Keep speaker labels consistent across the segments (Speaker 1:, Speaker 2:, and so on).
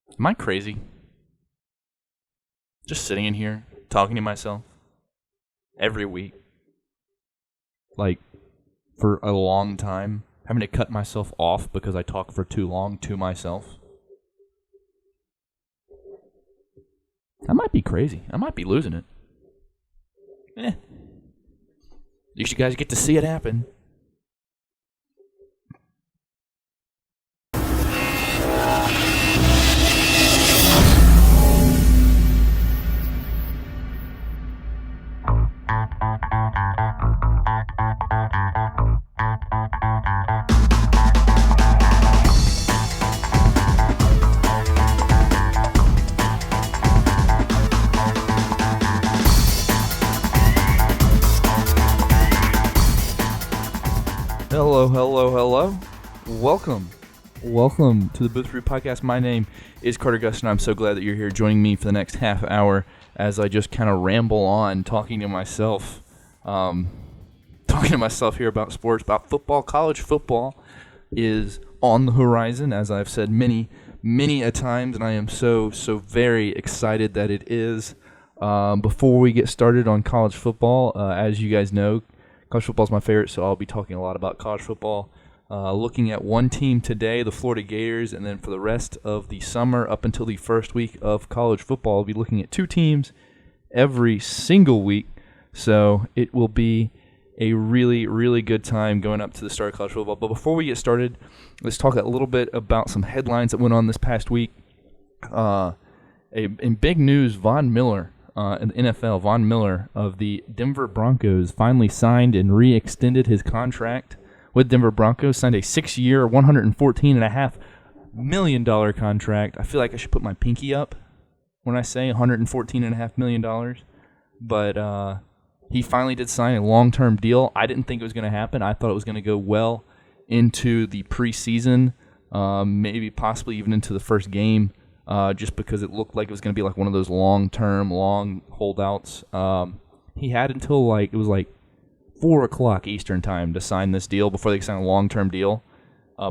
Speaker 1: Am I crazy? Just sitting in here, talking to myself every week, like for a long time, having to cut myself off because I talk for too long to myself. I might be crazy. I might be losing it. At least you guys get to see it happen. Hello. Welcome to the Booth Root Podcast. My name is Carter Gus, and I'm so glad that you're here joining me for the next half hour as I just kind of ramble on, talking to myself here about sports, about football. College football is on the horizon, as I've said many a times, and I am so very excited that it is. Before we get started on college football, as you guys know, college football is my favorite, so I'll be talking a lot about college football. Looking at one team today, the Florida Gators, and then for the rest of the summer up until the first week of college football, I'll be looking at two teams every single week. So it will be a really good time going up to the start of college football. But before we get started, let's talk a little bit about some headlines that went on this past week. In big news, Von Miller. In the NFL, Von Miller of the Denver Broncos finally signed and re-extended his contract with Denver Broncos, signed a 6-year, $114.5 million contract. I feel like I should put my pinky up when I say $114.5 million. But he finally did sign a long-term deal. I didn't think it was going to happen. I thought it was going to go well into the preseason, maybe possibly even into the first game. Just because it looked like it was going to be like one of those long-term, long holdouts. He had until it was 4 o'clock Eastern time to sign this deal before they signed a long-term deal,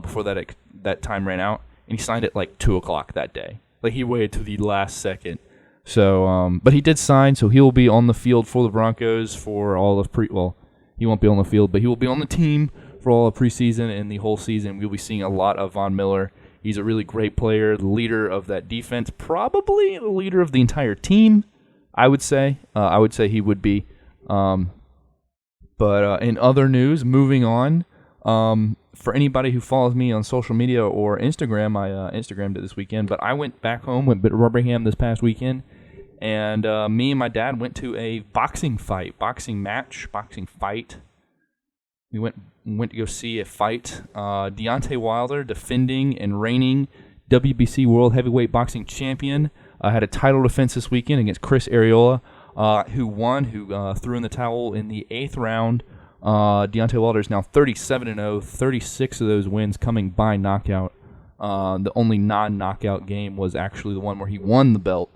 Speaker 1: before that time ran out. And he signed it 2 o'clock that day. He waited to the last second. So, but he did sign, so he will be on the field for the Broncos for all of he won't be on the field, but he will be on the team for all of preseason and the whole season. We'll be seeing a lot of Von Miller. He's a really great player, the leader of that defense, probably the leader of the entire team, I would say. He would be. But in other news, moving on, for anybody who follows me on social media or Instagram, I Instagrammed it this weekend, but I went back home, went to Birmingham this past weekend, and me and my dad went to a boxing fight. We went to go see a fight. Deontay Wilder, defending and reigning WBC World Heavyweight Boxing Champion, had a title defense this weekend against Chris Arreola, who won, who threw in the towel in the 8th round. Deontay Wilder is now 37-0, 36 of those wins coming by knockout. The only non-knockout game was actually the one where he won the belt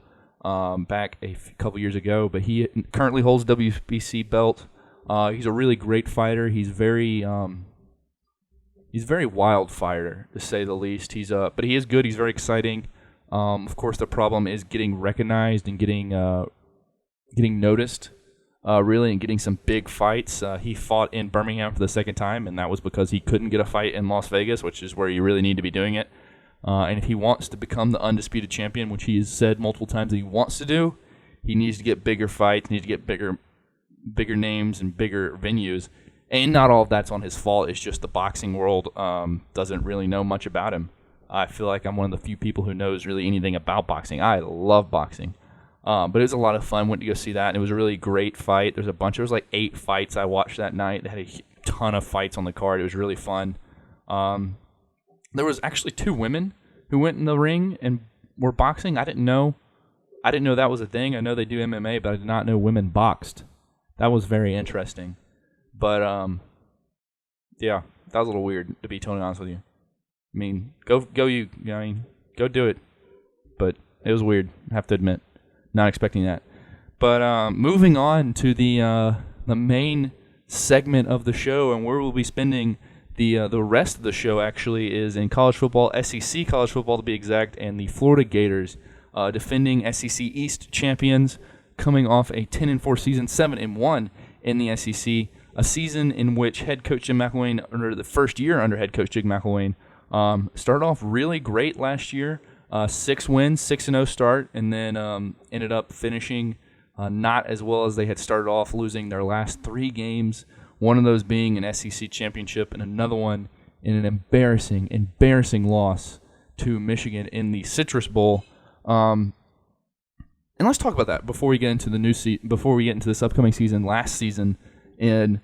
Speaker 1: back a couple years ago, but he currently holds WBC belt. He's a really great fighter. He's very wild fighter, to say the least. But he is good. He's very exciting. Of course, the problem is getting recognized and getting noticed, really, and getting some big fights. He fought in Birmingham for the second time, and that was because he couldn't get a fight in Las Vegas, which is where you really need to be doing it. And if he wants to become the undisputed champion, which he has said multiple times that he wants to do, he needs to get bigger fights, needs to get bigger names and bigger venues, and not all of that's on his fault. It's just the boxing world doesn't really know much about him. I feel like I'm one of the few people who knows really anything about boxing. I love boxing, but it was a lot of fun. Went to go see that, and it was a really great fight. There was 8 fights I watched that night. They had a ton of fights on the card. It was really fun. There was actually 2 women who went in the ring and were boxing. I didn't know that was a thing. I know they do MMA, but I did not know women boxed. That was very interesting. But, yeah, that was a little weird, to be totally honest with you. I mean, go do it. But it was weird, I have to admit. Not expecting that. But moving on to the main segment of the show, and where we'll be spending The rest of the show actually is in college football, SEC college football to be exact, and the Florida Gators, defending SEC East champions, coming off a 10-4 season, 7-1 in the SEC, a season in which head coach Jim McElwain, under the first year under head coach Jim McElwain, started off really great last year, 6 wins, 6-0 start, and then ended up finishing not as well as they had started off, losing their last 3 games. One of those being an SEC championship, and another one in an embarrassing loss to Michigan in the Citrus Bowl. And let's talk about that before we get into the before we get into this upcoming season, last season, and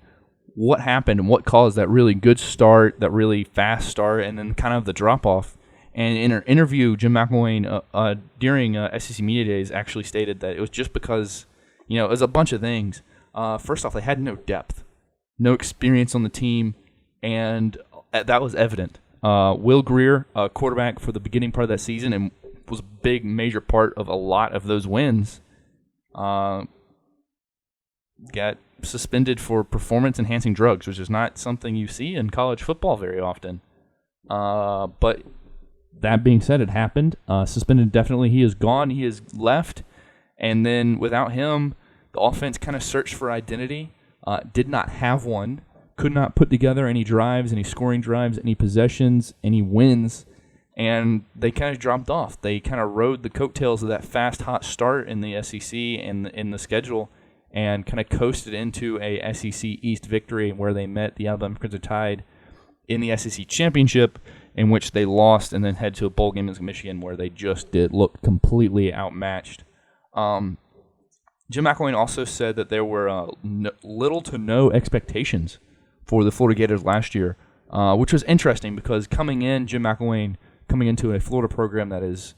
Speaker 1: what happened and what caused that really good start, that really fast start, and then kind of the drop off. And in an interview, Jim McElwain during SEC Media Days actually stated that it was just because, it was a bunch of things. First off, they had no depth. No experience on the team, and that was evident. Will Greer, quarterback for the beginning part of that season, and was a big, major part of a lot of those wins, got suspended for performance-enhancing drugs, which is not something you see in college football very often. But that being said, it happened. Suspended definitely. He is gone. He is left. And then without him, the offense kind of searched for identity. Did not have one, could not put together any drives, any scoring drives, any possessions, any wins, and they kind of dropped off. They kind of rode the coattails of that fast, hot start in the SEC and in the schedule, and kind of coasted into a SEC East victory where they met the Alabama Crimson Tide in the SEC Championship, in which they lost and then head to a bowl game against Michigan where they just did look completely outmatched. Jim McElwain also said that there were little to no expectations for the Florida Gators last year, which was interesting because Jim McElwain coming into a Florida program that is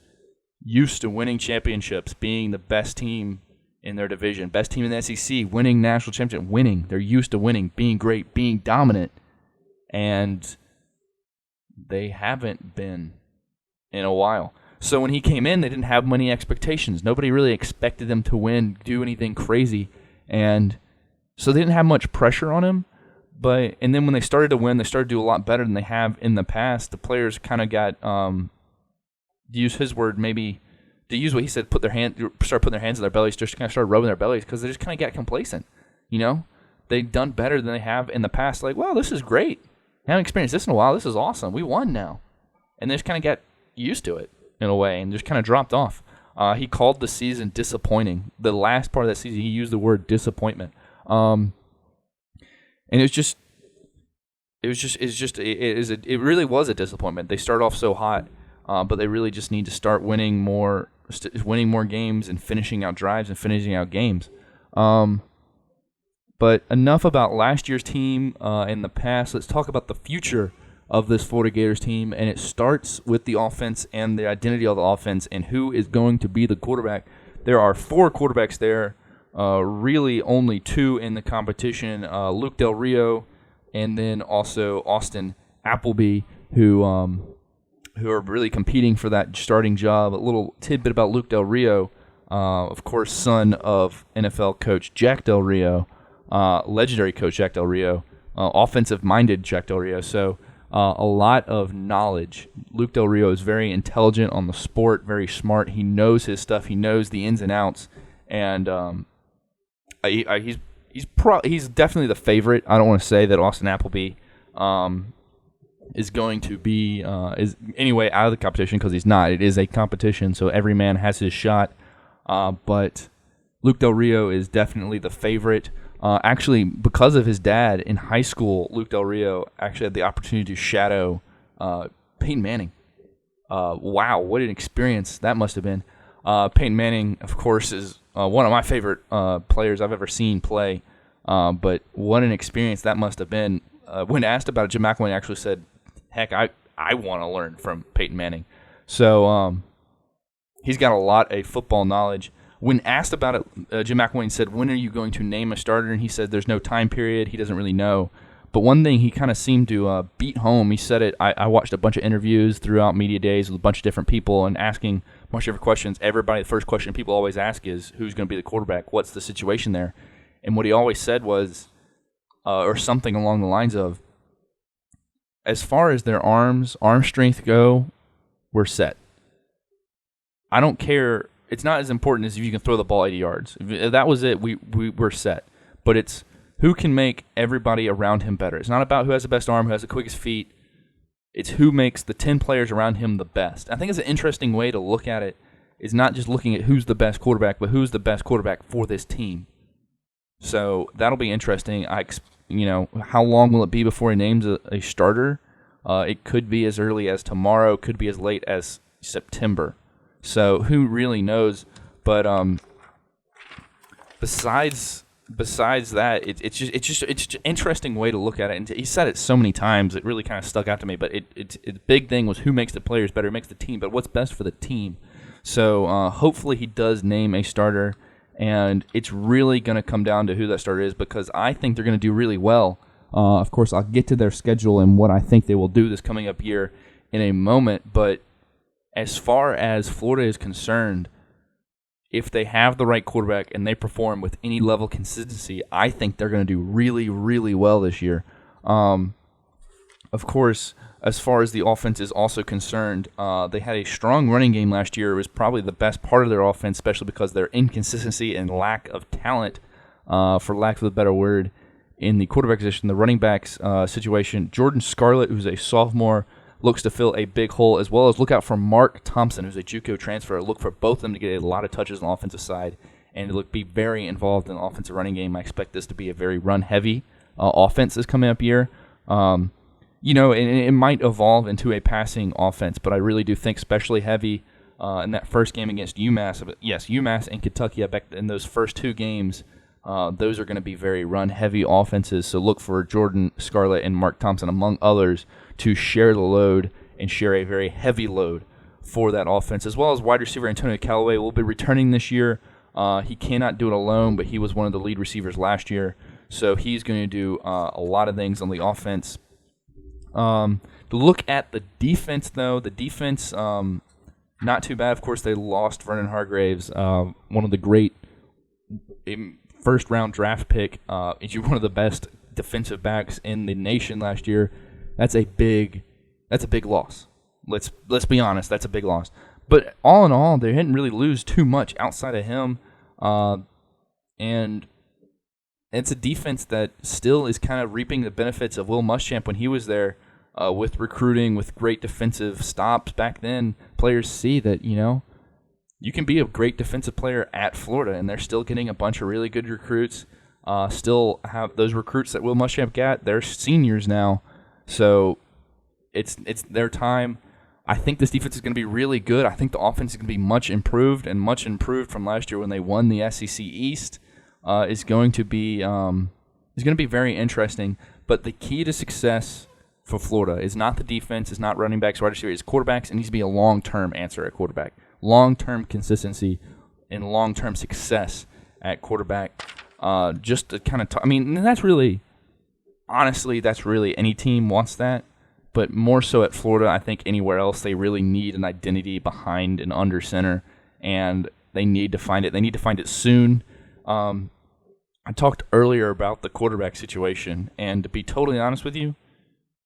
Speaker 1: used to winning championships, being the best team in their division, best team in the SEC, winning national championship, winning. They're used to winning, being great, being dominant, and they haven't been in a while. So when he came in, they didn't have many expectations. Nobody really expected them to win, do anything crazy. And so they didn't have much pressure on him. And then when they started to win, they started to do a lot better than they have in the past. The players kind of got, to use his word, maybe, to use what he said, start putting their hands in their bellies, just kind of started rubbing their bellies because they just kind of got complacent. They've done better than they have in the past. Like, well, this is great. I haven't experienced this in a while. This is awesome. We won now. And they just kind of got used to it in a way and just kind of dropped off. He called the season disappointing. The last part of that season, he used the word disappointment. And it really was a disappointment. They start off so hot, but they really just need to start winning more games and finishing out drives and finishing out games. But enough about last year's team in the past. Let's talk about the future of this Florida Gators team, and it starts with the offense and the identity of the offense and who is going to be the quarterback. There are 4 quarterbacks there, really only 2 in the competition, Luke Del Rio and then also Austin Appleby, who are really competing for that starting job. A little tidbit about Luke Del Rio, of course, son of NFL coach Jack Del Rio, legendary coach Jack Del Rio, offensive-minded Jack Del Rio, so a lot of knowledge. Luke Del Rio is very intelligent on the sport, very smart. He knows his stuff. He knows the ins and outs, and he's definitely the favorite. I don't want to say that Austin Appleby is going to be is anyway out of the competition because he's not. It is a competition, so every man has his shot. But Luke Del Rio is definitely the favorite. Actually, because of his dad in high school, Luke Del Rio actually had the opportunity to shadow Peyton Manning. Wow, what an experience that must have been. Peyton Manning, of course, is one of my favorite players I've ever seen play. But what an experience that must have been. When asked about it, Jim McElwain actually said, heck, I want to learn from Peyton Manning. So he's got a lot of football knowledge. When asked about it, Jim McElwain said, when are you going to name a starter? And he said there's no time period. He doesn't really know. But one thing he kind of seemed to beat home, he said it, I watched a bunch of interviews throughout media days with a bunch of different people and asking a bunch of different questions. The first question people always ask is, who's going to be the quarterback? What's the situation there? And what he always said was, or something along the lines of, as far as their arm strength go, we're set. I don't care. It's not as important as if you can throw the ball 80 yards. If that was it, we're set. But it's who can make everybody around him better. It's not about who has the best arm, who has the quickest feet. It's who makes the 10 players around him the best. I think it's an interesting way to look at it. It's not just looking at who's the best quarterback, but who's the best quarterback for this team. So that'll be interesting. How long will it be before he names a starter? It could be as early as tomorrow. Could be as late as September. So who really knows? But besides that, it's just an interesting way to look at it. And he said it so many times, it really kind of stuck out to me. But the big thing was who makes the players better, who makes the team, but what's best for the team. So hopefully he does name a starter, and it's really going to come down to who that starter is, because I think they're going to do really well. Of course, I'll get to their schedule and what I think they will do this coming up year in a moment. But as far as Florida is concerned, if they have the right quarterback and they perform with any level of consistency, I think they're going to do really, really well this year. Of course, as far as the offense is also concerned, they had a strong running game last year. It was probably the best part of their offense, especially because of their inconsistency and lack of talent, for lack of a better word, in the quarterback position. The running backs situation, Jordan Scarlett, who's a sophomore, looks to fill a big hole, as well as look out for Mark Thompson, who's a JUCO transfer. Look for both of them to get a lot of touches on the offensive side and to be very involved in the offensive running game. I expect this to be a very run-heavy offense this coming up year. It might evolve into a passing offense, but I really do think especially heavy in that first game against UMass. Yes, UMass and Kentucky, I bet in those first two games, those are going to be very run-heavy offenses. So look for Jordan Scarlett and Mark Thompson, among others, to share the load and share a very heavy load for that offense, as well as wide receiver Antonio Callaway will be returning this year. He cannot do it alone, but he was one of the lead receivers last year, so he's going to do a lot of things on the offense. To look at the defense, though, not too bad. Of course, they lost Vernon Hargraves, one of the great first-round draft pick. He's one of the best defensive backs in the nation last year. That's a big loss. Let's be honest, that's a big loss. But all in all, they didn't really lose too much outside of him, and it's a defense that still is kind of reaping the benefits of Will Muschamp when he was there, with recruiting, with great defensive stops. Back then, players see that you can be a great defensive player at Florida, and they're still getting a bunch of really good recruits. Still have those recruits that Will Muschamp got. They're seniors now. So it's their time. I think this defense is going to be really good. I think the offense is going to be much improved from last year when they won the SEC East. Is going to be very interesting. But the key to success for Florida is not the defense, is not running backs, wide receivers, it's quarterbacks. It needs to be a long-term answer at quarterback, long-term consistency, and long-term success at quarterback. Just to kind of that's really. Honestly, that's really any team wants that, but more so at Florida. I think anywhere else they really need an identity behind and under center, and they need to find it. They need to find it soon. I talked earlier about the quarterback situation, and to be totally honest with you,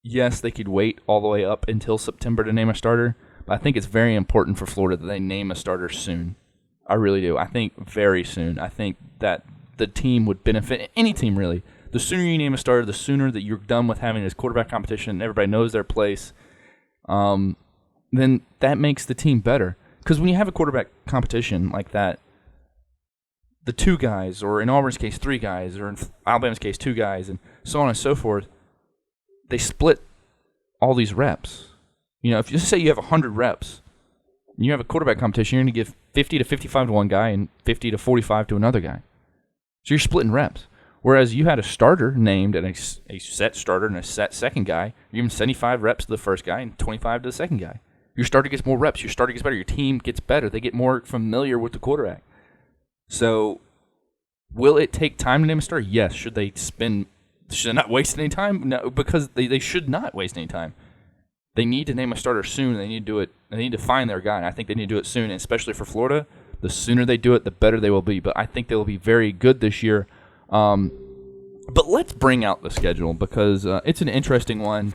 Speaker 1: yes, they could wait all the way up until September to name a starter, but I think it's very important for Florida that they name a starter soon. I really do. I think very soon. I think that the team would benefit, any team really. The sooner you name a starter, the sooner that you're done with having this quarterback competition and everybody knows their place, then that makes the team better. Because when you have a quarterback competition like that, the two guys, or in Auburn's case, 3 guys, or in Alabama's case, 2 guys, and so on and so forth, they split all these reps. If you just say you have 100 reps, and you have a quarterback competition, you're going to give 50 to 55 to one guy and 50 to 45 to another guy. So you're splitting reps. Whereas you had a starter named and a set starter and a set second guy, you're giving 75 reps to the first guy and 25 to the second guy. Your starter gets more reps. Your starter gets better. Your team gets better. They get more familiar with the quarterback. So will it take time to name a starter? Yes. Should they not waste any time? No, because they should not waste any time. They need to name a starter soon. They need to do it. They need to find their guy. And I think they need to do it soon, and especially for Florida. The sooner they do it, the better they will be. But I think they will be very good this year. But let's bring out the schedule because it's an interesting one.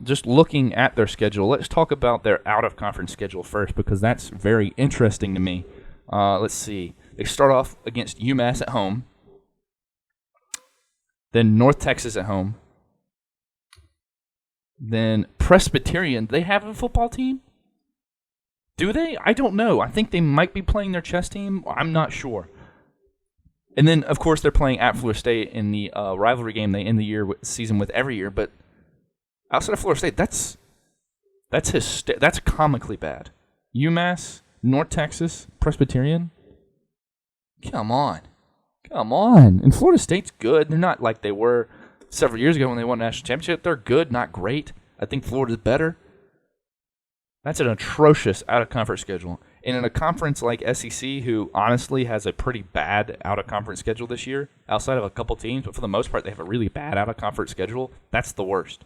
Speaker 1: Just looking at their schedule, let's talk about their out-of-conference schedule first because that's very interesting to me. Let's see. They start off against UMass at home, then North Texas at home, then Presbyterian. They have a football team? Do they? I don't know. I think they might be playing their chess team. I'm not sure. And then, of course, they're playing at Florida State in the rivalry game they end the season with every year. But outside of Florida State, that's comically bad. UMass, North Texas, Presbyterian. Come on. And Florida State's good. They're not like they were several years ago when they won the national championship. They're good, not great. I think Florida's better. That's an atrocious out-of-conference schedule. And in a conference like SEC, who honestly has a pretty bad out-of-conference schedule this year, outside of a couple teams, but for the most part they have a really bad out-of-conference schedule, that's the worst.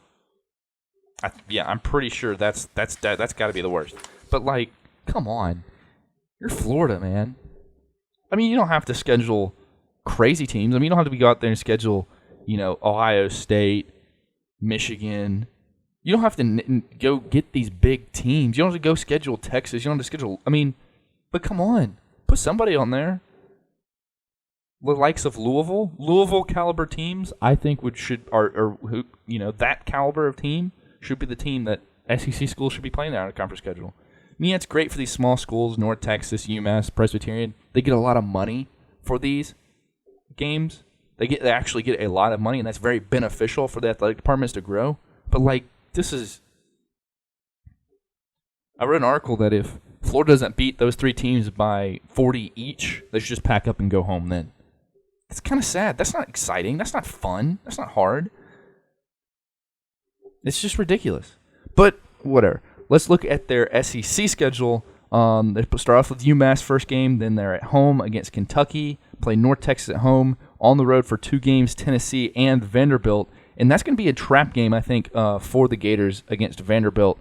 Speaker 1: I'm pretty sure that's got to be the worst. But, like, come on. You're Florida, man. I mean, you don't have to schedule crazy teams. I mean, you don't have to go out there and schedule, Ohio State, Michigan. You don't have to go get these big teams. You don't have to go schedule Texas. You don't have to schedule. But come on, put somebody on there. The likes of Louisville caliber teams. I think that caliber of team should be the team that SEC schools should be playing out of conference schedule. It's great for these small schools, North Texas, UMass, Presbyterian. They get a lot of money for these games. They actually get a lot of money, and that's very beneficial for the athletic departments to grow. But I read an article that if Florida doesn't beat those three teams by 40 each, they should just pack up and go home then. It's kind of sad. That's not exciting. That's not fun. That's not hard. It's just ridiculous. But whatever. Let's look at their SEC schedule. They start off with UMass first game, then they're at home against Kentucky, play North Texas at home, on the road for 2 games, Tennessee and Vanderbilt. And that's going to be a trap game, I think, for the Gators against Vanderbilt.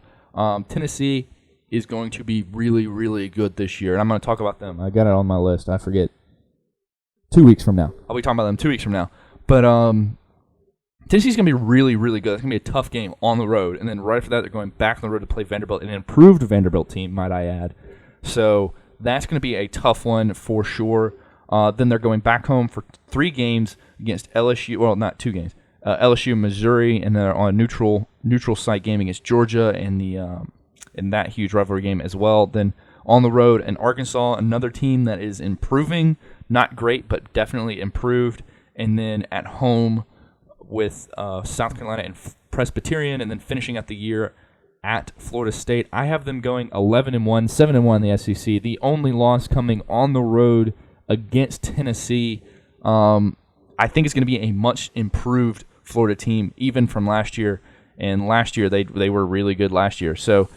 Speaker 1: Tennessee is going to be really, really good this year. And I'm going to talk about them. I got it on my list. I forget. 2 weeks from now. I'll be talking about them 2 weeks from now. But Tennessee's going to be really, really good. It's going to be a tough game on the road. And then right after that, they're going back on the road to play Vanderbilt, an improved Vanderbilt team, might I add. So that's going to be a tough one for sure. Then they're going back home for 3 games against LSU. Well, not 2 games. LSU, Missouri, and they're on a neutral site game against Georgia in that huge rivalry game as well. Then on the road in Arkansas, another team that is improving, not great, but definitely improved. And then at home with South Carolina and Presbyterian, and then finishing out the year at Florida State. I have them going 11-1, 7-1 in the SEC. The only loss coming on the road against Tennessee. I think it's going to be a much improved Florida team, even from last year. And last year they were really good last year. So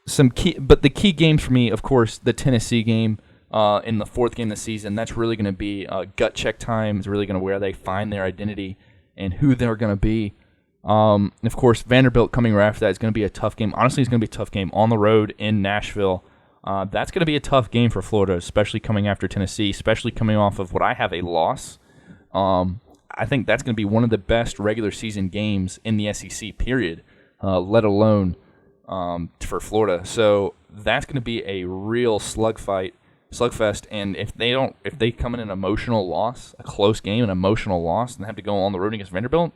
Speaker 1: the key games for me, of course, the Tennessee game in the 4th game of the season. That's really going to be gut check time. It's really going to where they find their identity and who they're going to be. Of course, Vanderbilt coming right after that is going to be a tough game. Honestly, it's going to be a tough game on the road in Nashville. That's going to be a tough game for Florida, especially coming after Tennessee, especially coming off of what I have a loss. I think that's going to be one of the best regular season games in the SEC, period, let alone for Florida. So that's going to be a real slugfest. And if they come in an emotional loss, a close game, an emotional loss, and have to go on the road against Vanderbilt,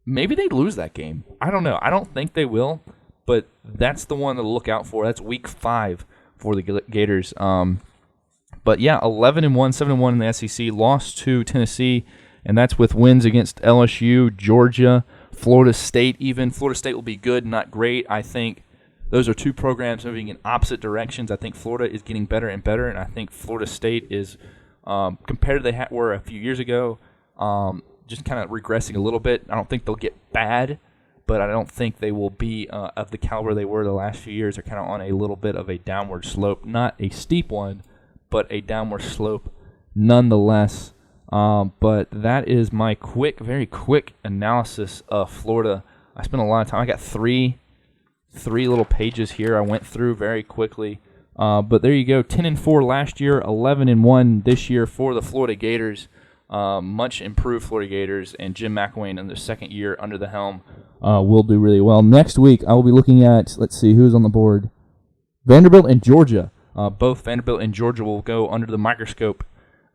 Speaker 1: maybe they lose that game. I don't know. I don't think they will, but that's the one to look out for. That's week 5 for the Gators. But yeah, 11-1, 7-1 in the SEC, lost to Tennessee, and that's with wins against LSU, Georgia, Florida State even. Florida State will be good, not great. I think those are 2 programs moving in opposite directions. I think Florida is getting better and better, and I think Florida State is, compared to they were a few years ago, just kind of regressing a little bit. I don't think they'll get bad, but I don't think they will be of the caliber they were the last few years. They're kind of on a little bit of a downward slope. Not a steep one, but a downward slope nonetheless. But that is my very quick analysis of Florida. I spent a lot of time. I got three little pages here I went through very quickly. But there you go, 10-4 last year, 11-1 this year for the Florida Gators. Much improved Florida Gators, and Jim McElwain in their second year under the helm will do really well. Next week, I will be looking at, let's see, who's on the board. Vanderbilt and Georgia. Both Vanderbilt and Georgia will go under the microscope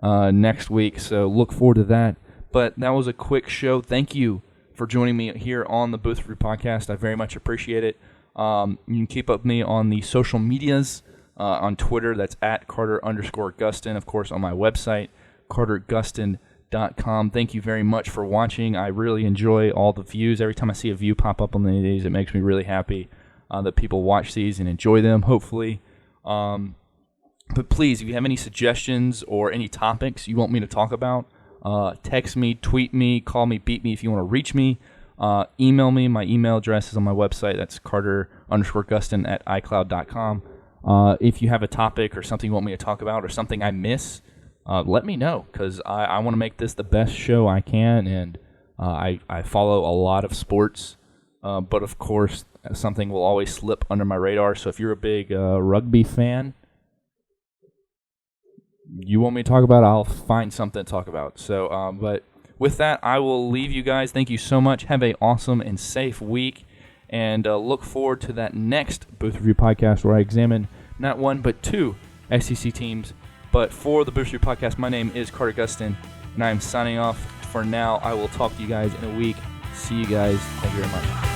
Speaker 1: next week, so look forward to that. But that was a quick show. Thank you for joining me here on the Booth Review Podcast. I very much appreciate it. You can keep up with me on the social medias, on Twitter. That's at Carter_Gustin. Of course, on my website, CarterGustin.com. Thank you very much for watching. I really enjoy all the views. Every time I see a view pop up on any of these, it makes me really happy that people watch these and enjoy them, hopefully. But please, if you have any suggestions or any topics you want me to talk about, text me, tweet me, call me, beat me if you want to reach me. Email me. My email address is on my website. That's Carter_Gustin at iCloud.com. If you have a topic or something you want me to talk about or something I miss, let me know, because I want to make this the best show I can, and I follow a lot of sports, but of course something will always slip under my radar. So if you're a big rugby fan, you want me to talk about it, I'll find something to talk about. So, but with that, I will leave you guys. Thank you so much. Have an awesome and safe week, and look forward to that next Booth Review Podcast where I examine not one but two SEC teams. But for the Booth Review Podcast, my name is Carter Gustin, and I am signing off for now. I will talk to you guys in a week. See you guys. Thank you very much.